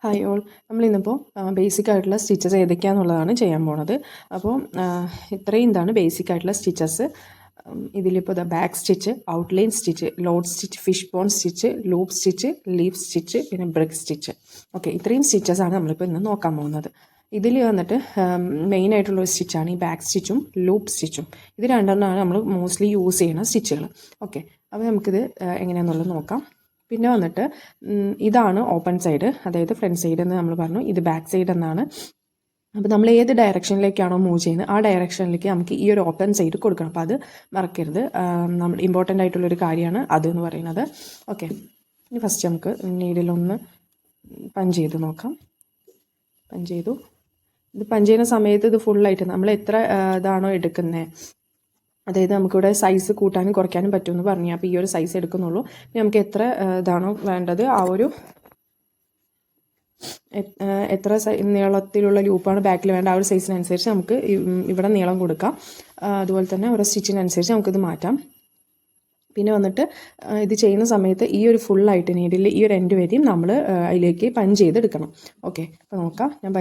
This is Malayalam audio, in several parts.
ഹായ് ഓൾ, നമ്മളിന്നിപ്പോൾ ബേസിക് ആയിട്ടുള്ള സ്റ്റിച്ചസ് ഏതൊക്കെയാണെന്നുള്ളതാണ് ചെയ്യാൻ പോണത്. അപ്പോൾ ഇത്രയും ഇതാണ് ബേസിക് ആയിട്ടുള്ള സ്റ്റിച്ചസ്. ഇതിലിപ്പോൾ back stitch, outline stitch, load stitch, fish bone stitch, loop stitch, leaf stitch, പിന്നെ ബ്രിക്ക് സ്റ്റിച്ച്. ഓക്കെ, ഇത്രയും സ്റ്റിച്ചസാണ് നമ്മളിപ്പോൾ ഇന്ന് നോക്കാൻ പോകുന്നത്. ഇതിൽ വന്നിട്ട് മെയിൻ ആയിട്ടുള്ളൊരു സ്റ്റിച്ചാണ് ഈ ബാക്ക് സ്റ്റിച്ചും ലൂപ്പ് സ്റ്റിച്ചും. ഇത് രണ്ടെണ്ണമാണ് നമ്മൾ മോസ്റ്റ്ലി യൂസ് ചെയ്യുന്ന സ്റ്റിച്ചുകൾ. ഓക്കെ, അപ്പോൾ നമുക്കിത് എങ്ങനെയാണെന്നുള്ളത് നോക്കാം. പിന്നെ വന്നിട്ട് ഇതാണ് ഓപ്പൺ സൈഡ്, അതായത് ഫ്രണ്ട് സൈഡ് എന്ന് നമ്മൾ പറഞ്ഞു. ഇത് ബാക്ക് സൈഡ് എന്നാണ്. അപ്പോൾ നമ്മൾ ഏത് ഡയറക്ഷനിലേക്കാണോ മൂവ് ചെയ്യുന്നത് ആ ഡയറക്ഷനിലേക്ക് നമുക്ക് ഈ ഒരു ഓപ്പൺ സൈഡ് കൊടുക്കണം. അപ്പോൾ അത് മറക്കരുത്, നമ്മൾ ഇമ്പോർട്ടൻ്റ് ആയിട്ടുള്ളൊരു കാര്യമാണ് അത് എന്ന് പറയുന്നത്. ഓക്കെ, ഇനി ഫസ്റ്റ് നമുക്ക് നീഡിലൊന്ന് പഞ്ച് ചെയ്ത് നോക്കാം. പഞ്ച് ചെയ്തു. ഇത് പഞ്ച് ചെയ്യുന്ന സമയത്ത് ഇത് ഫുള്ളായിട്ട് നമ്മൾ എത്ര ഇതാണോ എടുക്കുന്നത്, അതായത് നമുക്കിവിടെ സൈസ് കൂട്ടാനും കുറയ്ക്കാനും പറ്റുമെന്ന് പറഞ്ഞു. അപ്പോൾ ഈ ഒരു സൈസ് എടുക്കുന്നുള്ളൂ. നമുക്ക് എത്ര ഇതാണോ വേണ്ടത്, ആ ഒരു എത്ര നീളത്തിലുള്ള ലൂപ്പാണ് ബാക്കിൽ വേണ്ട ആ ഒരു സൈസിനനുസരിച്ച് നമുക്ക് ഇവിടെ നീളം കൊടുക്കാം. അതുപോലെ തന്നെ ഓരോ സ്റ്റിച്ചിനനുസരിച്ച് നമുക്കിത് മാറ്റാം. പിന്നെ വന്നിട്ട് ഇത് ചെയ്യുന്ന സമയത്ത് ഈ ഒരു ഫുള്ളായിട്ട് നീഡിൽ ഈ ഒരു എൻഡ് വരെയും നമ്മൾ അതിലേക്ക് പഞ്ച് ചെയ്തെടുക്കണം. ഓക്കെ, അപ്പോൾ നോക്കാം. ഞാൻ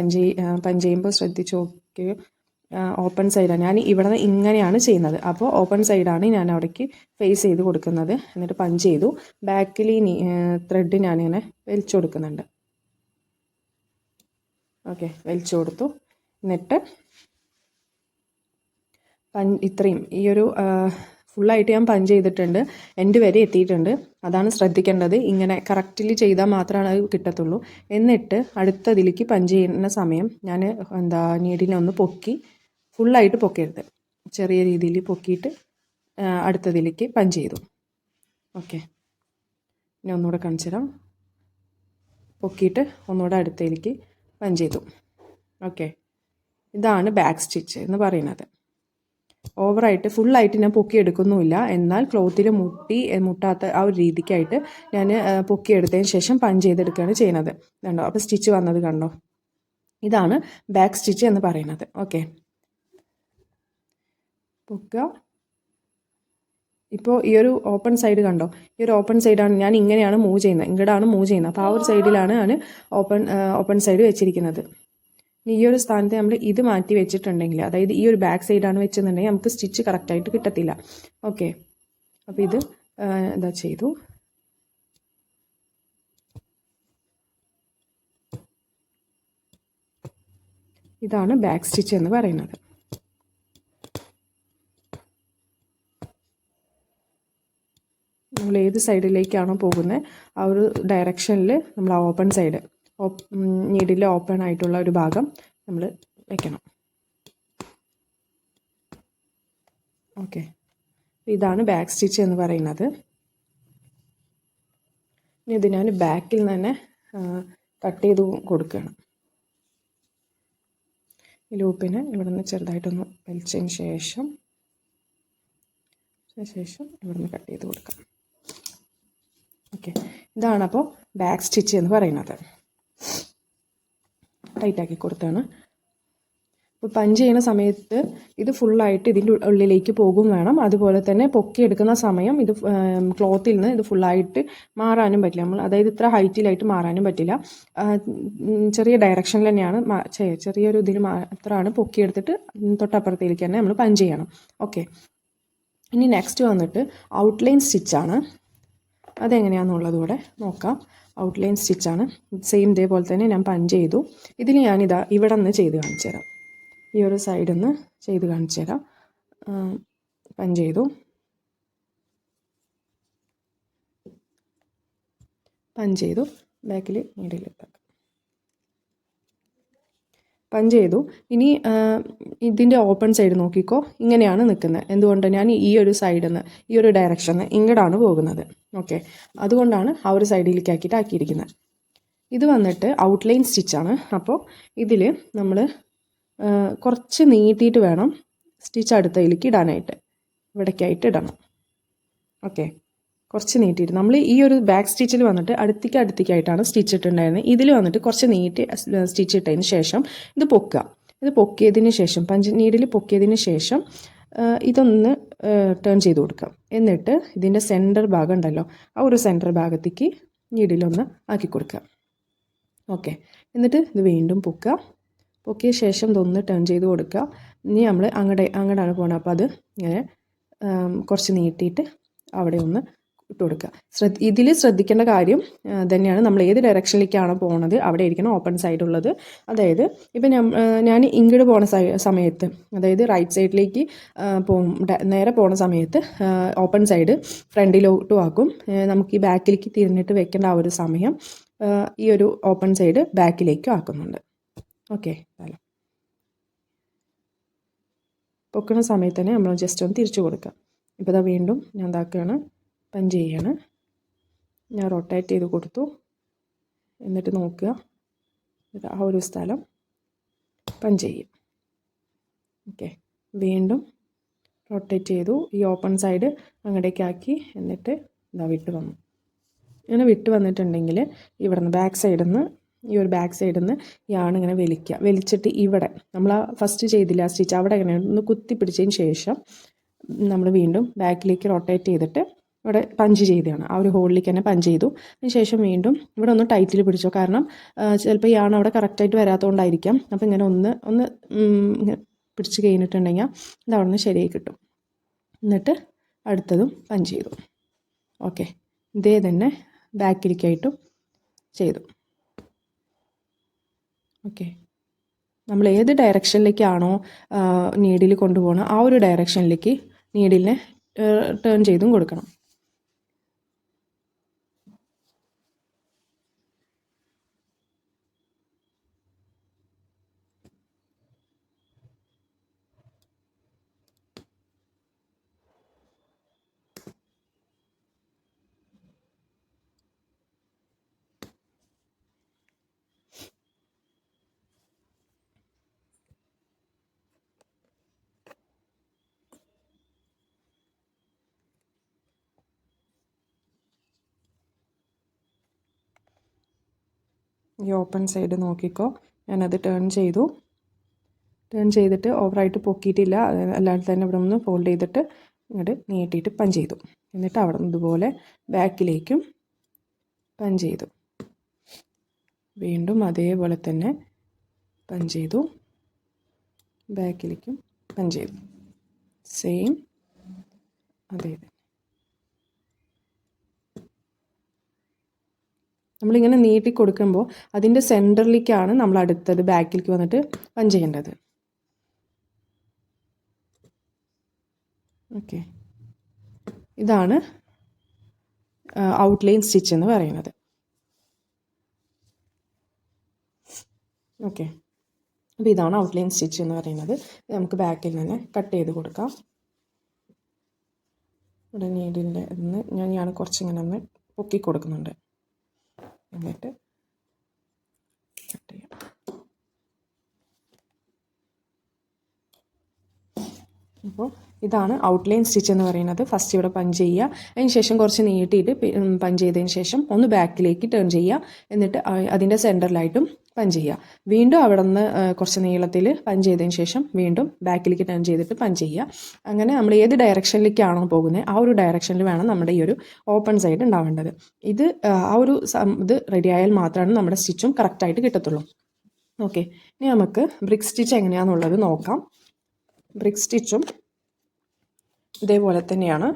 പഞ്ച് ചെയ്യുമ്പോൾ ശ്രദ്ധിച്ച് നോക്കി. ഓപ്പൺ സൈഡാണ് ഞാൻ ഇവിടെ നിന്ന് ഇങ്ങനെയാണ് ചെയ്യുന്നത്. അപ്പോൾ ഓപ്പൺ സൈഡാണ് ഞാൻ അവിടേക്ക് ഫേസ് ചെയ്ത് കൊടുക്കുന്നത്. എന്നിട്ട് പഞ്ച് ചെയ്തു. ബാക്കിൽ ഈ ത്രെഡ് ഞാനിങ്ങനെ വലിച്ചു കൊടുക്കുന്നുണ്ട്. ഓക്കെ, വലിച്ചു കൊടുത്തു. എന്നിട്ട് ഇത്രയും ഈ ഒരു ഫുള്ളായിട്ട് ഞാൻ പഞ്ച് ചെയ്തിട്ടുണ്ട്, എൻഡ് വരെ എത്തിയിട്ടുണ്ട്. അതാണ് ശ്രദ്ധിക്കേണ്ടത്. ഇങ്ങനെ കറക്റ്റ്ലി ചെയ്താൽ മാത്രമാണ് അത് കിട്ടത്തുള്ളൂ. എന്നിട്ട് അടുത്തതിലേക്ക് പഞ്ച് ചെയ്യുന്ന സമയം ഞാൻ നീഡിനെ ഒന്ന് പൊക്കി, ഫുള്ളായിട്ട് പൊക്കരുത്, ചെറിയ രീതിയിൽ പൊക്കിയിട്ട് അടുത്തതിലേക്ക് പഞ്ച് ചെയ്തു. ഓക്കെ, ഇനി ഒന്നുകൂടെ കാണിച്ചു തരാം. പൊക്കിയിട്ട് ഒന്നുകൂടെ അടുത്തതിലേക്ക് പഞ്ച് ചെയ്തു. ഓക്കെ, ഇതാണ് ബാക്ക് സ്റ്റിച്ച് എന്ന് പറയുന്നത്. ഓവറായിട്ട് ഫുള്ളായിട്ട് ഞാൻ പൊക്കിയെടുക്കുന്നുമില്ല, എന്നാൽ ക്ലോത്തിൽ മുട്ടാത്ത ആ ഒരു രീതിക്കായിട്ട് ഞാൻ പൊക്കിയെടുത്തതിന് ശേഷം പഞ്ച് ചെയ്തെടുക്കുകയാണ് ചെയ്യുന്നത്. കണ്ടോ, അപ്പോൾ സ്റ്റിച്ച് വന്നത് കണ്ടോ. ഇതാണ് ബാക്ക് സ്റ്റിച്ച് എന്ന് പറയുന്നത്. ഓക്കെ, പൊക്കുക. ഇപ്പോൾ ഈ ഒരു ഓപ്പൺ സൈഡ് കണ്ടോ, ഈ ഒരു ഓപ്പൺ സൈഡാണ് ഞാൻ ഇങ്ങനെയാണ് മൂവ് ചെയ്യുന്നത്, ഇങ്ങോട്ടാണ് മൂവ് ചെയ്യുന്നത്. അപ്പോൾ ആ ഒരു സൈഡിലാണ് ഞാൻ ഓപ്പൺ സൈഡ് വെച്ചിരിക്കുന്നത്. ഈ ഒരു സ്ഥാനത്ത് നമ്മൾ ഇത് മാറ്റി വെച്ചിട്ടുണ്ടെങ്കിൽ, അതായത് ഈ ഒരു ബാക്ക് സൈഡാണ് വെച്ചെന്നുണ്ടെങ്കിൽ നമുക്ക് സ്റ്റിച്ച് കറക്റ്റായിട്ട് കിട്ടത്തില്ല. ഓക്കെ, അപ്പോൾ ഇത് ഇതാ ചെയ്തു. ഇതാണ് ബാക്ക് സ്റ്റിച്ച് എന്ന് പറയുന്നത്. നമ്മൾ ഏത് സൈഡിലേക്കാണോ പോകുന്നത് ആ ഒരു ഡയറക്ഷനിൽ നമ്മൾ ആ ഓപ്പൺ സൈഡ് നീഡിൽ ഓപ്പൺ ആയിട്ടുള്ള ഒരു ഭാഗം നമ്മൾ വെക്കണം. ഓക്കെ, ഇതാണ് ബാക്ക് സ്റ്റിച്ച് എന്ന് പറയുന്നത്. ഇനി ഇത് ഞാൻ ബാക്കിൽ നിന്ന് തന്നെ കട്ട് ചെയ്ത് കൊടുക്കണം. ഈ ലൂപ്പിനെ ഇവിടെ നിന്ന് ചെറുതായിട്ടൊന്ന് വലിച്ചതിന് ശേഷം ഇവിടെ നിന്ന് കട്ട് ചെയ്ത് കൊടുക്കാം. ഓക്കെ, ഇതാണ് അപ്പോൾ ബാക്ക് സ്റ്റിച്ച് എന്ന് പറയുന്നത്. ടൈറ്റാക്കി കൊടുത്താണ്. ഇപ്പോൾ പഞ്ച് ചെയ്യുന്ന സമയത്ത് ഇത് ഫുള്ളായിട്ട് ഇതിൻ്റെ ഉള്ളിലേക്ക് പോകും വേണം. അതുപോലെ തന്നെ പൊക്കിയെടുക്കുന്ന സമയം ഇത് ക്ലോത്തിൽ നിന്ന് ഇത് ഫുള്ളായിട്ട് മാറാനും പറ്റില്ല. അതായത് ഇത്ര ഹൈറ്റിലായിട്ട് മാറാനും പറ്റില്ല. ചെറിയ ഡയറക്ഷനിൽ തന്നെയാണ്, ചെറിയൊരു ഇതിൽ മാത്രമാണ് പൊക്കിയെടുത്തിട്ട് തൊട്ടപ്പുറത്തേക്ക് തന്നെ നമ്മൾ പഞ്ച് ചെയ്യണം. ഓക്കെ, ഇനി നെക്സ്റ്റ് വന്നിട്ട് ഔട്ട്ലൈൻ സ്റ്റിച്ചാണ്. അതെങ്ങനെയാണെന്നുള്ളത് കൂടെ നോക്കാം. ഔട്ട്ലൈൻ സ്റ്റിച്ചാണ്. സെയിം ഇതേപോലെ തന്നെ ഞാൻ പഞ്ച് ചെയ്തു. ഇതിൽ ഞാനിതാ ഇവിടെ നിന്ന് ചെയ്ത് കാണിച്ചു തരാം. ഈ ഒരു സൈഡിൽ നിന്ന് ചെയ്ത് കാണിച്ചു തരാം. പഞ്ച് ചെയ്തു. ബാക്കിൽ നീഡിലിട്ടാക്കാം. പഞ്ച് ചെയ്തു. ഇനി ഇതിൻ്റെ ഓപ്പൺ സൈഡ് നോക്കിക്കോ, ഇങ്ങനെയാണ് നിൽക്കുന്നത്. എന്തുകൊണ്ട് ഞാൻ ഈ ഒരു സൈഡിൽ നിന്ന് ഈ ഒരു ഡയറക്ഷനിൽ നിന്ന് ഇങ്ങോട്ടാണ് പോകുന്നത്. ഓക്കെ, അതുകൊണ്ടാണ് ആ ഒരു സൈഡിലേക്ക് ആക്കിയിരിക്കുന്നത്. ഇത് വന്നിട്ട് ഔട്ട്ലൈൻ സ്റ്റിച്ചാണ്. അപ്പോൾ ഇതിൽ നമ്മൾ കുറച്ച് നീട്ടിയിട്ട് വേണം സ്റ്റിച്ച് അടുത്തതിലേക്ക് ഇടാനായിട്ട്, ഇവിടേക്കായിട്ട് ഇടണം. ഓക്കെ, കുറച്ച് നീട്ടിയിട്ട് നമ്മൾ ഈ ഒരു ബാക്ക് സ്റ്റിച്ചിൽ വന്നിട്ട് അടുത്തേക്കായിട്ടാണ് സ്റ്റിച്ച് ഇട്ടുണ്ടായിരുന്നത്. ഇതിൽ വന്നിട്ട് കുറച്ച് നീട്ടി സ്റ്റിച്ച് ഇട്ടതിന് ശേഷം ഇത് പൊക്കിയതിന് ശേഷം നീഡിൽ പൊക്കിയതിന് ശേഷം ഇതൊന്ന് ടേൺ ചെയ്ത് കൊടുക്കാം. എന്നിട്ട് ഇതിൻ്റെ സെൻറ്റർ ഭാഗം ഉണ്ടല്ലോ, ആ ഒരു സെൻറ്റർ ഭാഗത്തേക്ക് നീഡിലൊന്ന് ആക്കി കൊടുക്കുക. ഓക്കെ. എന്നിട്ട് ഇത് വീണ്ടും പൊക്കിയ ശേഷം ഇതൊന്ന് ടേൺ ചെയ്ത് കൊടുക്കുക. ഇനി നമ്മൾ അങ്ങോട്ടാണ് പോകുന്നത്. അപ്പോൾ അത് ഇങ്ങനെ കുറച്ച് നീട്ടിയിട്ട് അവിടെ ഒന്ന് ഇട്ട് കൊടുക്കുക. ഇതിൽ ശ്രദ്ധിക്കേണ്ട കാര്യം തന്നെയാണ്, നമ്മൾ ഏത് ഡയറക്ഷനിലേക്കാണോ പോകുന്നത് അവിടെ ആയിരിക്കണം ഓപ്പൺ സൈഡ് ഉള്ളത്. അതായത് ഇപ്പം ഞാൻ ഇങ്ങോട്ട് പോണ സമയത്ത്, അതായത് റൈറ്റ് സൈഡിലേക്ക് നേരെ പോണ സമയത്ത് ഓപ്പൺ സൈഡ് ഫ്രണ്ടിലോട്ടും ആക്കും. നമുക്ക് ഈ ബാക്കിലേക്ക് തിരിഞ്ഞിട്ട് വെക്കേണ്ട ആ ഒരു സമയം ഈ ഒരു ഓപ്പൺ സൈഡ് ബാക്കിലേക്കും ആക്കുന്നുണ്ട്. ഓക്കെ. പൊക്കുന്ന സമയത്ത് തന്നെ നമ്മൾ ജസ്റ്റ് ഒന്ന് തിരിച്ചു കൊടുക്കുക. ഇപ്പോൾ ഇതാ വീണ്ടും ഞാൻ എന്താക്കുകയാണ്, പഞ്ച് ചെയ്യാണ്. ഞാൻ റൊട്ടേറ്റ് ചെയ്ത് കൊടുത്തു. എന്നിട്ട് നോക്കുക, ആ ഒരു സ്ഥലം പഞ്ച് ചെയ്യും. ഓക്കെ. വീണ്ടും റൊട്ടേറ്റ് ചെയ്തു. ഈ ഓപ്പൺ സൈഡ് അങ്ങോട്ടേക്കാക്കി. എന്നിട്ട് ഇതാ വിട്ട് വന്നു. ഇങ്ങനെ വിട്ട് വന്നിട്ടുണ്ടെങ്കിൽ ഇവിടെ നിന്ന് ബാക്ക് സൈഡിൽ നിന്ന്, ഈ ഒരു ബാക്ക് സൈഡിൽ നിന്ന് ഇങ്ങനെ വലിച്ചിട്ട് ഇവിടെ നമ്മൾ ആ ഫസ്റ്റ് ചെയ്തില്ല ആ സ്റ്റിച്ച്, അവിടെ ഇങ്ങനെ ഒന്ന് കുത്തി പിടിച്ചതിന് ശേഷം നമ്മൾ വീണ്ടും ബാക്കിലേക്ക് റൊട്ടേറ്റ് ചെയ്തിട്ട് ഇവിടെ പഞ്ച് ചെയ്തതാണ്. ആ ഒരു ഹോളിലേക്ക് തന്നെ പഞ്ച് ചെയ്തു. അതിന് ശേഷം വീണ്ടും ഇവിടെ ഒന്ന് ടൈറ്റിൽ പിടിച്ചു. കാരണം ചിലപ്പോൾ അവിടെ കറക്റ്റായിട്ട് വരാത്തതുകൊണ്ടായിരിക്കാം. അപ്പോൾ ഇങ്ങനെ ഒന്ന് പിടിച്ച് കഴിഞ്ഞിട്ടുണ്ടെങ്കിൽ ഇത് അവിടെ നിന്ന് ശരിയായി കിട്ടും. എന്നിട്ട് അടുത്തതും പഞ്ച് ചെയ്തു. ഓക്കെ. ഇതേ തന്നെ ബാക്കിലേക്കായിട്ടും ചെയ്തു. ഓക്കെ. നമ്മൾ ഏത് ഡയറക്ഷനിലേക്കാണോ നീഡിൽ കൊണ്ടുപോകണം ആ ഒരു ഡയറക്ഷനിലേക്ക് നീഡിലിനെ ടേൺ ചെയ്തും കൊടുക്കണം. ഈ ഓപ്പൺ സൈഡ് നോക്കിക്കോ, ഞാനത് ടേൺ ചെയ്തിട്ട് ഓവറായിട്ട് പൊക്കിയിട്ടില്ല, അല്ലാതെ തന്നെ ഇവിടെ നിന്ന് ഫോൾഡ് ചെയ്തിട്ട് ഇങ്ങോട്ട് നീട്ടിയിട്ട് പഞ്ച് ചെയ്തു. എന്നിട്ട് അവിടെ നിന്ന് ഇതുപോലെ ബാക്കിലേക്കും പഞ്ച് ചെയ്തു. വീണ്ടും അതേപോലെ തന്നെ പഞ്ച് ചെയ്തു, ബാക്കിലേക്കും പഞ്ച് ചെയ്തു. സെയിം അതേ. നമ്മളിങ്ങനെ നീട്ടി കൊടുക്കുമ്പോൾ അതിൻ്റെ സെൻറ്ററിലേക്കാണ് നമ്മൾ അടുത്തത് ബാക്കിലേക്ക് വന്നിട്ട് പഞ്ച് ചെയ്യേണ്ടത്. ഓക്കെ. ഇതാണ് ഔട്ട്ലൈൻ സ്റ്റിച്ച് എന്ന് പറയുന്നത്. ഓക്കെ. അപ്പോൾ ഇതാണ് ഔട്ട്ലൈൻ സ്റ്റിച്ച് എന്ന് പറയുന്നത്. നമുക്ക് ബാക്കിൽ നിന്ന് കട്ട് ചെയ്ത് കൊടുക്കാം. ഇവിടെ നീഡിൻ്റെ ഞാൻ കുറച്ചിങ്ങനെ ഒന്ന് പൊക്കി കൊടുക്കുന്നുണ്ട്. എന്നിട്ട് കട്ട് ചെയ്യാം. അപ്പോൾ ഇതാണ് ഔട്ട്ലൈൻ സ്റ്റിച്ച് എന്ന് പറയുന്നത്. ഫസ്റ്റ് ഇവിടെ പഞ്ച് ചെയ്യുക, അതിന് ശേഷം കുറച്ച് നീട്ടിയിട്ട് പഞ്ച് ചെയ്തതിന് ശേഷം ഒന്ന് ബാക്കിലേക്ക് ടേൺ ചെയ്യുക. എന്നിട്ട് അതിൻ്റെ സെൻറ്ററിലായിട്ടും പഞ്ച് ചെയ്യുക. വീണ്ടും അവിടെ നിന്ന് കുറച്ച് നീളത്തിൽ പഞ്ച് ചെയ്തതിന് ശേഷം വീണ്ടും ബാക്കിലേക്ക് ടേൺ ചെയ്തിട്ട് പഞ്ച് ചെയ്യുക. അങ്ങനെ നമ്മൾ ഏത് ഡയറക്ഷനിലേക്കാണോ പോകുന്നത് ആ ഒരു ഡയറക്ഷനിൽ വേണം നമ്മുടെ ഈ ഒരു ഓപ്പൺ സൈഡ് ഉണ്ടാവേണ്ടത്. ഇത് ആ ഒരു ഇത് റെഡി ആയാൽ മാത്രമാണ് നമ്മുടെ സ്റ്റിച്ചും കറക്റ്റായിട്ട് കിട്ടത്തുള്ളൂ. ഓക്കെ. ഇനി നമുക്ക് ബ്രിക്ക് സ്റ്റിച്ച് എങ്ങനെയാണെന്നുള്ളത് നോക്കാം. ബ്രിക്ക് സ്റ്റിച്ചും ഇതേപോലെ തന്നെയാണ്.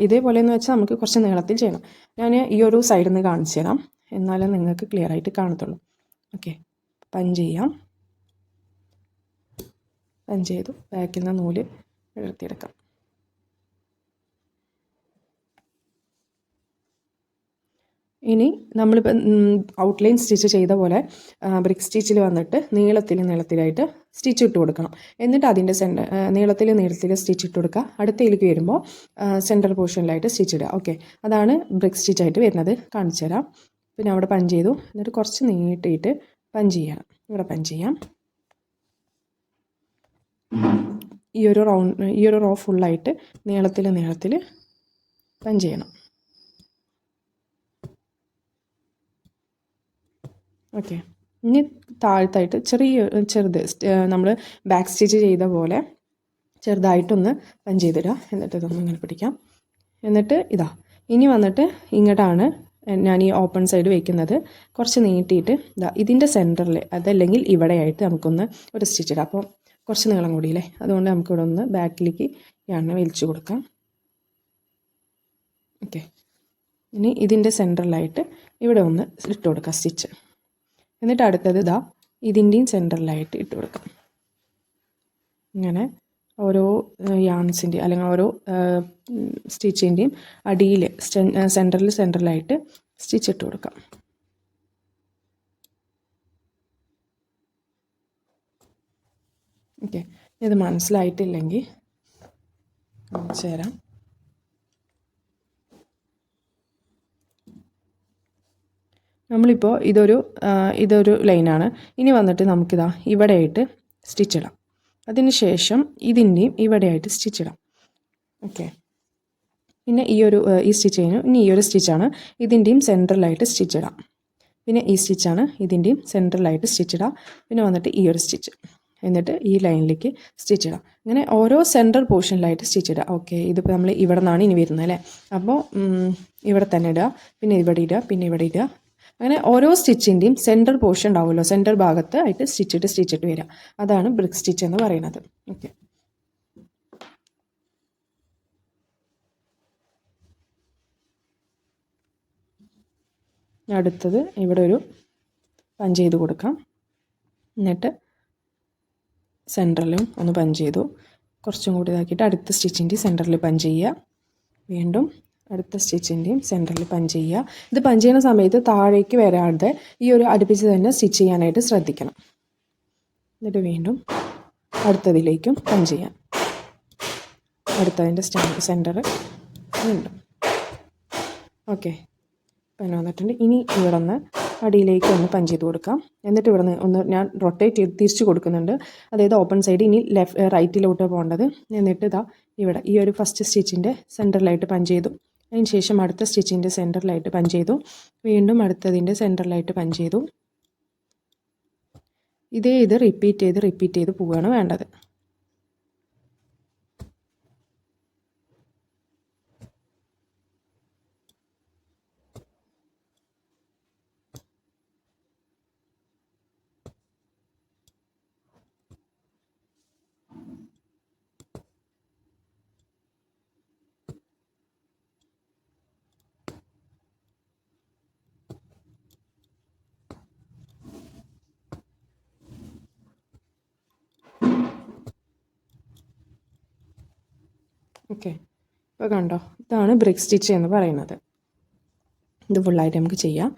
ഇതേപോലെ എന്ന് വെച്ചാൽ നമുക്ക് കുറച്ച് നീളത്തിൽ ചെയ്യണം. ഞാൻ ഈ ഒരു സൈഡിൽ നിന്ന് കാണിച്ചു തരാം, എന്നാലേ നിങ്ങൾക്ക് ക്ലിയർ ആയിട്ട് കാണത്തുള്ളൂ. ഓക്കെ. പഞ്ച് ചെയ്യാം. പഞ്ച് ചെയ്തു ബാക്കിൽ നിന്ന് നൂല് ഇഴർത്തിയെടുക്കാം. ഇനി നമ്മളിപ്പോൾ ഔട്ട്ലൈൻ സ്റ്റിച്ച് ചെയ്ത പോലെ ബ്രിക്ക് സ്റ്റിച്ചിൽ വന്നിട്ട് നീളത്തിലായിട്ട് സ്റ്റിച്ച് ഇട്ട് കൊടുക്കണം. എന്നിട്ട് അതിൻ്റെ നീളത്തിൽ സ്റ്റിച്ച് ഇട്ട് കൊടുക്കുക. അടുത്തയിലേക്ക് വരുമ്പോൾ സെൻറ്റർ പോർഷനിലായിട്ട് സ്റ്റിച്ച് ഇടുക. ഓക്കെ. അതാണ് ബ്രിക്ക് സ്റ്റിച്ചായിട്ട് വരുന്നത്. കാണിച്ചു തരാം. പിന്നെ അവിടെ പഞ്ച് ചെയ്തു. എന്നിട്ട് കുറച്ച് നീട്ടിയിട്ട് പഞ്ച് ചെയ്യണം. ഇവിടെ പഞ്ച് ചെയ്യാം. ഈ ഒരു റോ ഫുള്ളായിട്ട് നീളത്തിൽ പഞ്ച് ചെയ്യണം. ഓക്കെ. ഇനി താഴത്തായിട്ട് ചെറുത് നമ്മൾ ബാക്ക് സ്റ്റിച്ച് ചെയ്ത പോലെ ചെറുതായിട്ടൊന്ന് പഞ്ച് ചെയ്തിടുക. എന്നിട്ട് ഇതൊന്ന് ഇങ്ങനെ പിടിക്കാം. എന്നിട്ട് ഇനി വന്നിട്ട് ഇങ്ങോട്ടാണ് ഞാൻ ഈ ഓപ്പൺ സൈഡ് വയ്ക്കുന്നത് കുറച്ച് നീട്ടിയിട്ട് ഇതിൻ്റെ സെൻറ്ററിൽ അതല്ലെങ്കിൽ ഇവിടെയായിട്ട് നമുക്കൊന്ന് ഒരു സ്റ്റിച്ച് ഇടാം. അപ്പോൾ കുറച്ച് നീളം കൂടിയില്ലേ, അതുകൊണ്ട് നമുക്കിവിടെ ഒന്ന് ബാക്കിലേക്ക് എണ്ണ വലിച്ചു കൊടുക്കാം. ഓക്കെ, ഇനി ഇതിൻ്റെ സെൻറ്ററിലായിട്ട് ഇവിടെ ഒന്ന് ഇട്ട് കൊടുക്കാം സ്റ്റിച്ച്. എന്നിട്ട് അടുത്തത് ഇതിൻ്റെയും സെൻറ്ററിലായിട്ട് ഇട്ട് കൊടുക്കാം. ഇങ്ങനെ ഓരോ യാൺസിൻ്റെ അല്ലെങ്കിൽ ഓരോ സ്റ്റിച്ചിൻ്റെയും അടിയിൽ സെൻറ്ററിലായിട്ട് സ്റ്റിച്ച് ഇട്ട് കൊടുക്കാം. ഓക്കെ, ഇത് മനസ്സിലായിട്ടില്ലെങ്കിൽ കാണിച്ചു തരാം. നമ്മളിപ്പോൾ ഇതൊരു ലൈനാണ്. ഇനി വന്നിട്ട് നമുക്കിതാ ഇവിടെയായിട്ട് സ്റ്റിച്ച് ഇടാം. അതിന് ശേഷം ഇതിൻ്റെയും ഇവിടെയായിട്ട് സ്റ്റിച്ച് ഇടാം. ഓക്കെ, പിന്നെ ഈ സ്റ്റിച്ച് കഴിഞ്ഞു. ഇനി ഈ ഒരു സ്റ്റിച്ചാണ്, ഇതിൻ്റെയും സെൻട്രലായിട്ട് സ്റ്റിച്ച് ഇടാം. പിന്നെ ഈ സ്റ്റിച്ചാണ്, ഇതിൻ്റെയും സെൻട്രലായിട്ട് സ്റ്റിച്ച് ഇടാം. പിന്നെ വന്നിട്ട് ഈ ഒരു സ്റ്റിച്ച്, എന്നിട്ട് ഈ ലൈനിലേക്ക് സ്റ്റിച്ച് ഇടാം. അങ്ങനെ ഓരോ സെൻട്രൽ പോർഷനിലായിട്ട് സ്റ്റിച്ച് ഇടുക. ഓക്കെ, ഇതിപ്പോൾ നമ്മൾ ഇവിടെ നിന്നാണ് ഇനി വരുന്നത് അല്ലേ. അപ്പോൾ ഇവിടെ തന്നെ ഇടുക, പിന്നെ ഇവിടെ ഇടുക, പിന്നെ ഇവിടെ ഇടുക. അങ്ങനെ ഓരോ സ്റ്റിച്ചിൻ്റെയും സെൻട്രൽ പോർഷൻ ഉണ്ടാവുമല്ലോ, സെൻട്രൽ ഭാഗത്ത് ആയിട്ട് സ്റ്റിച്ചിട്ട് വരിക. അതാണ് ബ്രിക്ക് സ്റ്റിച്ച് എന്ന് പറയുന്നത്. ഓക്കെ, അടുത്തത് ഇവിടെ ഒരു പഞ്ച് ചെയ്ത് കൊടുക്കാം. എന്നിട്ട് സെൻറ്ററിലും ഒന്ന് പഞ്ച് ചെയ്തു. കുറച്ചും കൂടി ഇതാക്കിയിട്ട് അടുത്ത സ്റ്റിച്ചിൻ്റെ സെൻറ്ററിൽ പഞ്ച് ചെയ്യുക. വീണ്ടും അടുത്ത സ്റ്റിച്ചിൻ്റെയും സെൻറ്ററിൽ പഞ്ച് ചെയ്യുക. ഇത് പഞ്ച് ചെയ്യുന്ന സമയത്ത് താഴേക്ക് വരാതെ ഈ ഒരു അടുപ്പിച്ച് തന്നെ സ്റ്റിച്ച് ചെയ്യാനായിട്ട് ശ്രദ്ധിക്കണം. എന്നിട്ട് വീണ്ടും അടുത്തതിലേക്കും പഞ്ച് ചെയ്യാം. അടുത്തതിൻ്റെ സെൻറ്റർ വീണ്ടും. ഓക്കെ, പിന്നെ വന്നിട്ടുണ്ട്. ഇനി ഇവിടെ നിന്ന് അടിയിലേക്ക് ഒന്ന് പഞ്ച് ചെയ്ത് കൊടുക്കാം. എന്നിട്ട് ഇവിടെ നിന്ന് ഒന്ന് ഞാൻ റൊട്ടേറ്റ് ചെയ്ത് തിരിച്ച് കൊടുക്കുന്നുണ്ട്. അതായത് ഓപ്പൺ സൈഡ് ഇനി റൈറ്റിലോട്ട് പോകേണ്ടത്. എന്നിട്ട് ഇവിടെ ഈ ഒരു ഫസ്റ്റ് സ്റ്റിച്ചിൻ്റെ സെൻറ്ററിലായിട്ട് പഞ്ച് ചെയ്തു. അതിന് ശേഷം അടുത്ത സ്റ്റിച്ചിൻ്റെ സെൻറ്ററിലായിട്ട് പഞ്ച് ചെയ്തു. വീണ്ടും അടുത്തതിൻ്റെ സെൻറ്ററിലായിട്ട് പഞ്ച് ചെയ്തു. ഇത് റിപ്പീറ്റ് ചെയ്ത് പോവുകയാണ് വേണ്ടത്. ഓക്കെ, ഇപ്പോൾ കണ്ടോ, ഇതാണ് ബ്രിക്ക് സ്റ്റിച്ച് എന്ന് പറയുന്നത്. ഇത് ഫുള്ളായിട്ട് നമുക്ക് ചെയ്യാം.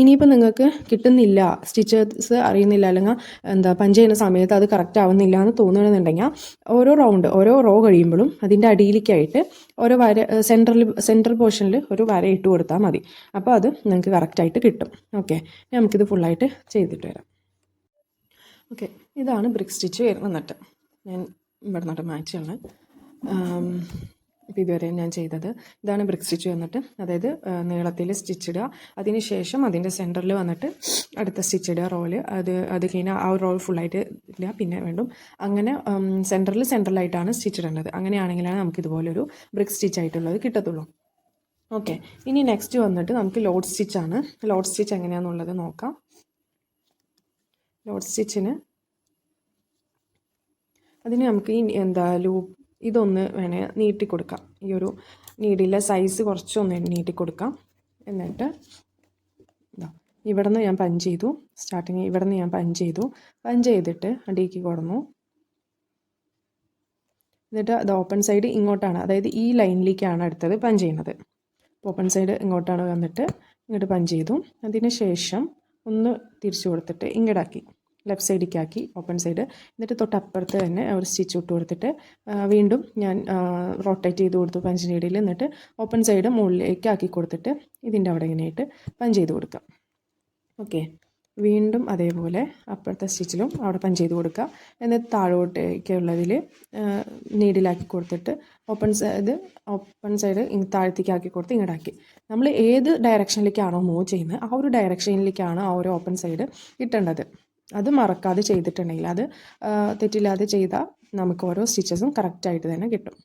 ഇനിയിപ്പോൾ നിങ്ങൾക്ക് കിട്ടുന്നില്ല, സ്റ്റിച്ചസ് അറിയുന്നില്ല, അല്ലെങ്കിൽ പഞ്ച് ചെയ്യുന്ന സമയത്ത് അത് കറക്റ്റ് ആവുന്നില്ല എന്ന് തോന്നുകയാണെന്നുണ്ടെങ്കിൽ ഓരോ റോ കഴിയുമ്പോഴും അതിൻ്റെ അടിയിലേക്കായിട്ട് ഓരോ സെൻട്രൽ പോർഷനിൽ ഒരു വര ഇട്ട് കൊടുത്താൽ മതി. അപ്പോൾ അത് നിങ്ങൾക്ക് കറക്റ്റായിട്ട് കിട്ടും. ഓക്കെ, നമുക്കിത് ഫുള്ളായിട്ട് ചെയ്തിട്ട് വരാം. ഓക്കെ, ഇതാണ് ബ്രിക്ക് സ്റ്റിച്ച് വന്നിട്ട് ഞാൻ ഇവിടെ നിന്നിട്ട് മാച്ചാണ്. ഇപ്പോൾ ഇതുവരെ ഞാൻ ചെയ്തത് ഇതാണ് ബ്രിക്ക് സ്റ്റിച്ച് വന്നിട്ട്. അതായത് നീളത്തിൽ സ്റ്റിച്ച് ഇടുക, അതിന് ശേഷം അതിൻ്റെ സെൻറ്ററിൽ വന്നിട്ട് അടുത്ത സ്റ്റിച്ച് ഇടുക, റോള് അത് കഴിഞ്ഞാൽ ആ റോൾ ഫുള്ളായിട്ട് ഇടുക, പിന്നെ വീണ്ടും അങ്ങനെ സെൻറ്ററിലായിട്ടാണ് സ്റ്റിച്ച് ഇടേണ്ടത്. അങ്ങനെയാണെങ്കിലാണ് നമുക്ക് ഇതുപോലൊരു ബ്രിക്ക് സ്റ്റിച്ച് ആയിട്ടുള്ളത് കിട്ടത്തുള്ളൂ. ഓക്കെ, ഇനി നെക്സ്റ്റ് വന്നിട്ട് നമുക്ക് ലോഡ് സ്റ്റിച്ചാണ്. ലോഡ് സ്റ്റിച്ച് എങ്ങനെയാണെന്നുള്ളത് നോക്കാം. ലോഡ് സ്റ്റിച്ചിന് അതിന് നമുക്ക് ലൂപ്പ് ഇതൊന്ന് നീട്ടിക്കൊടുക്കാം. ഈ ഒരു നീഡിലെ സൈസ് കുറച്ചൊന്ന് നീട്ടിക്കൊടുക്കാം. എന്നിട്ട് ഇവിടെ നിന്ന് ഞാൻ പഞ്ച് ചെയ്തു. സ്റ്റാർട്ടിങ് ഇവിടെ നിന്ന് ഞാൻ പഞ്ച് ചെയ്തിട്ട് അടിയിലേക്ക് കൊടുന്നു. എന്നിട്ട് അത് ഓപ്പൺ സൈഡ് ഇങ്ങോട്ടാണ്, അതായത് ഈ ലൈനിലേക്കാണ് അടുത്തത് പഞ്ച് ചെയ്യുന്നത്. ഓപ്പൺ സൈഡ് ഇങ്ങോട്ടാണ് വന്നിട്ട് ഇങ്ങോട്ട് പഞ്ച് ചെയ്തു. അതിന് ശേഷം ഒന്ന് തിരിച്ചു കൊടുത്തിട്ട് ഇങ്ങോട്ടാക്കി, ലെഫ്റ്റ് സൈഡിലേക്കാക്കി ഓപ്പൺ സൈഡ്. എന്നിട്ട് തൊട്ടപ്പുറത്ത് തന്നെ ഒരു സ്റ്റിച്ച് ഇട്ട് കൊടുത്തിട്ട് വീണ്ടും ഞാൻ റൊട്ടേറ്റ് ചെയ്ത് കൊടുത്തു പഞ്ച് നീഡിൽ. എന്നിട്ട് ഓപ്പൺ സൈഡ് മുകളിലേക്ക് ആക്കി കൊടുത്തിട്ട് ഇതിൻ്റെ അവിടെ ഇങ്ങനെയായിട്ട് പഞ്ച് ചെയ്ത് കൊടുക്കാം. ഓക്കെ, വീണ്ടും അതേപോലെ അപ്പുറത്തെ സ്റ്റിച്ചിലും അവിടെ പഞ്ച് ചെയ്ത് കൊടുക്കുക. എന്നിട്ട് താഴോട്ടേക്കുള്ളതിൽ നീഡിലാക്കി കൊടുത്തിട്ട് ഓപ്പൺ സൈഡ് താഴത്തേക്ക് ആക്കി കൊടുത്ത് ഇങ്ങോട്ടാക്കി. നമ്മൾ ഏത് ഡയറക്ഷനിലേക്കാണോ മൂവ് ചെയ്യുന്നത് ആ ഒരു ഡയറക്ഷനിലേക്കാണ് ആ ഒരു ഓപ്പൺ സൈഡ് കിട്ടേണ്ടത്. അത് മറക്കാതെ ചെയ്തിട്ടുണ്ടെങ്കിൽ, അത് തെറ്റില്ലാതെ ചെയ്താൽ നമുക്ക് ഓരോ സ്റ്റിച്ചസും കറക്റ്റായിട്ട് തന്നെ കിട്ടും.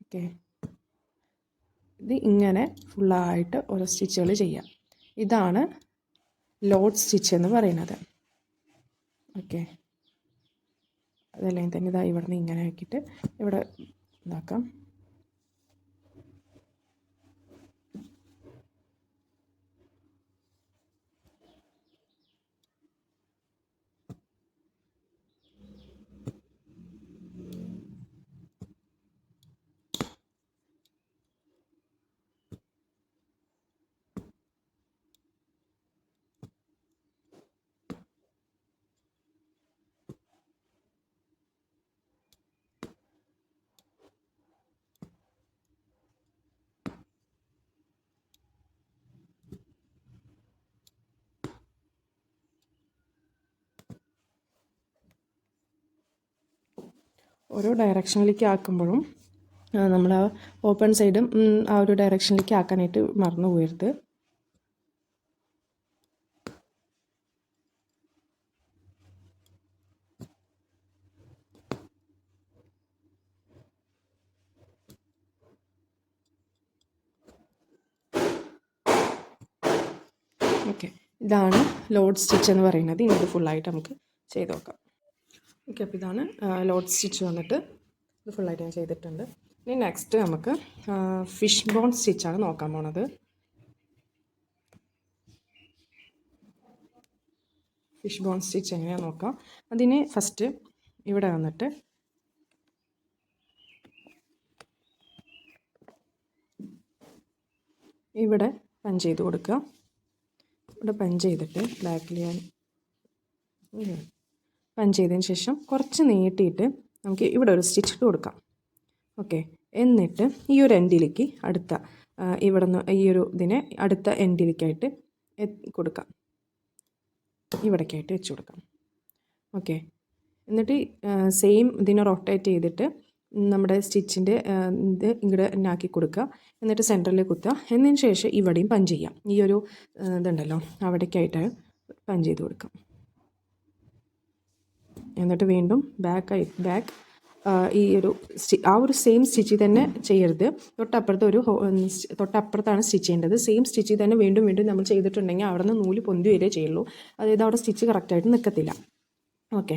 ഓക്കെ, ഇത് ഇങ്ങനെ ഫുള്ളായിട്ട് ഓരോ സ്റ്റിച്ചുകൾ ചെയ്യാം. ഇതാണ് ലോഡ് സ്റ്റിച്ച് എന്ന് പറയുന്നത്. ഓക്കെ, അതല്ലെങ്കിൽ തന്നെ ഇതാ ഇവിടെ നിന്ന് ഇങ്ങനെ ആക്കിയിട്ട് ഇവിടെ ഇതാക്കാം. ഓരോ ഡയറക്ഷനിലേക്ക് ആക്കുമ്പോഴും നമ്മൾ ആ ഓപ്പൺ സൈഡും ആ ഒരു ഡയറക്ഷനിലേക്ക് ആക്കാനായിട്ട് മറന്നു പോകരുത്. ഓക്കെ, ഇതാണ് ലോഡ് സ്റ്റിച്ച് എന്ന് പറയുന്നത്. ഇനി ഇത് ഫുള്ളായിട്ട് നമുക്ക് ചെയ്ത് നോക്കാം. ഓക്കെ, അപ്പോൾ ഇതാണ് ലോഡ് സ്റ്റിച്ച് വന്നിട്ട് ഇത് ഫുള്ളായിട്ട് ഞാൻ ചെയ്തിട്ടുണ്ട്. ഇനി നെക്സ്റ്റ് നമുക്ക് ഫിഷ് ബോൺ സ്റ്റിച്ചാണ് നോക്കാൻ പോണത്. ഫിഷ് ബോൺ സ്റ്റിച്ച് എങ്ങനെയാണെന്ന് നോക്കാം. അതിന് ഫസ്റ്റ് ഇവിടെ വന്നിട്ട് ഇവിടെ പഞ്ച് ചെയ്ത് കൊടുക്കുക. ഇവിടെ പഞ്ച് ചെയ്തിട്ട് ബാക്കിൽ ഞാൻ പഞ്ച് ചെയ്തതിന് ശേഷം കുറച്ച് നീട്ടിയിട്ട് നമുക്ക് ഇവിടെ ഒരു സ്റ്റിച്ച് ഇട്ട് കൊടുക്കാം. ഓക്കെ, എന്നിട്ട് ഈ ഒരു എൻഡിലേക്ക് അടുത്ത ഇവിടെ നിന്ന് ഈ ഒരു ഇതിനെ അടുത്ത എൻഡിലേക്കായിട്ട് കൊടുക്കാം, ഇവിടേക്കായിട്ട് വെച്ച് കൊടുക്കാം. ഓക്കെ, എന്നിട്ട് സെയിം ഇതിനെ റൊട്ടേറ്റ് ചെയ്തിട്ട് നമ്മുടെ സ്റ്റിച്ചിൻ്റെ ഇത് ഇങ്ങോട്ട് ആക്കി കൊടുക്കുക. എന്നിട്ട് സെൻറ്ററിൽ കുത്തുക. എന്നതിന് ശേഷം ഇവിടെയും പഞ്ച് ചെയ്യാം. ഈ ഒരു ഇതുണ്ടല്ലോ അവിടേക്കായിട്ട് പഞ്ച് ചെയ്ത് കൊടുക്കാം. എന്നിട്ട് വീണ്ടും ബാക്ക് ഈ ഒരു ആ ഒരു സെയിം സ്റ്റിച്ചിൽ തന്നെ ചെയ്യരുത്. തൊട്ടപ്പുറത്താണ് സ്റ്റിച്ച് ചെയ്യേണ്ടത്. സെയിം സ്റ്റിച്ചിൽ തന്നെ വീണ്ടും വീണ്ടും നമ്മൾ ചെയ്തിട്ടുണ്ടെങ്കിൽ അവിടെ നിന്ന് നൂല് പൊന്തി വരെ ചെയ്യുള്ളൂ. അതായത് അവിടെ സ്റ്റിച്ച് കറക്റ്റായിട്ട് നിൽക്കത്തില്ല. ഓക്കെ,